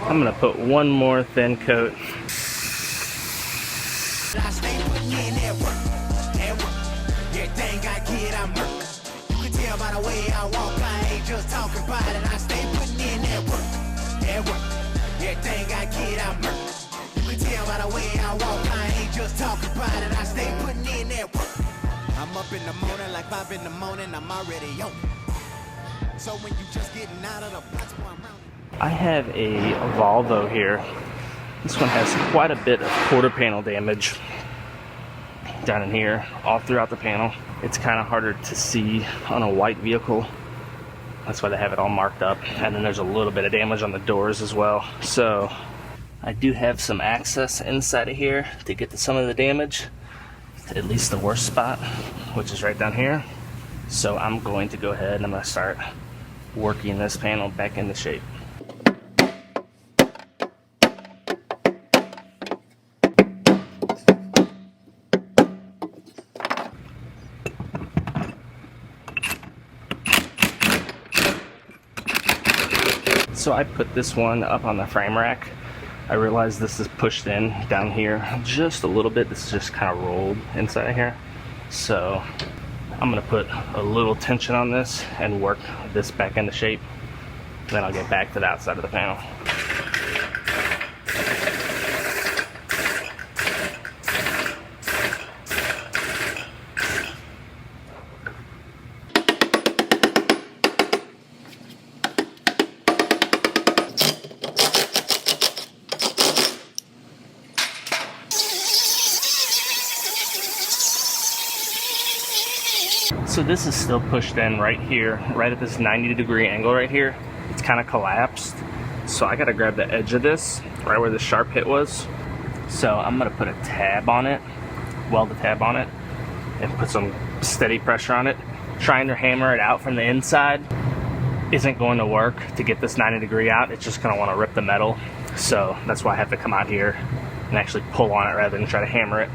I'm gonna put one more thin coat. I'm up in the morning like 5 in the morning, I'm already on. So when you just getting out of the box, I have a Volvo here. This one has quite a bit of quarter panel damage down in here, all throughout the panel. It's kind of harder to see on a white vehicle. That's why they have it all marked up. And then there's a little bit of damage on the doors as well. So I do have some access inside of here to get to some of the damage, to at least the worst spot, which is right down here. So I'm going to go ahead and I'm going to start working this panel back into shape. So I put this one up on the frame rack. I realized this is pushed in down here just a little bit. This is just kind of rolled inside of here. So I'm gonna put a little tension on this and work this back into shape. Then I'll get back to the outside of the panel. So this is still pushed in right here, right at this 90-degree angle right here. It's kind of collapsed. So I gotta grab the edge of this, right where the sharp hit was. So I'm gonna put a tab on it, weld the tab on it, and put some steady pressure on it. Trying to hammer it out from the inside isn't going to work to get this 90-degree out. It's just gonna wanna rip the metal. So that's why I have to come out here and actually pull on it rather than try to hammer it.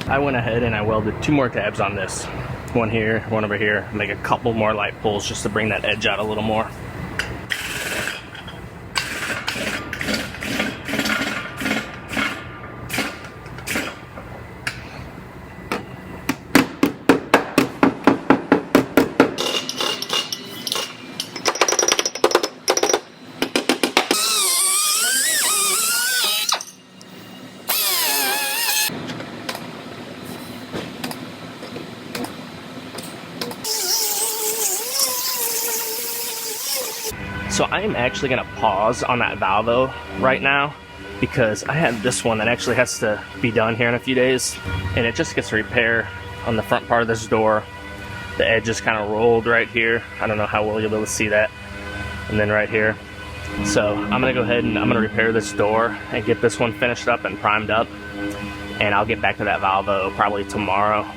I went ahead and I welded 2 more tabs on this. One here, one over here. Make a couple more light pulls just to bring that edge out a little more. So I am actually going to pause on that Volvo right now because I have this one that actually has to be done here in a few days, and it just gets a repair on the front part of this door. The edge is kind of rolled right here. I don't know how well you'll be able to see that. And then right here. So I'm going to go ahead and I'm going to repair this door and get this one finished up and primed up, and I'll get back to that Volvo probably tomorrow.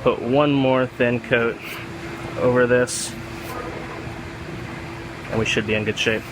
put one more thin coat over this, and we should be in good shape.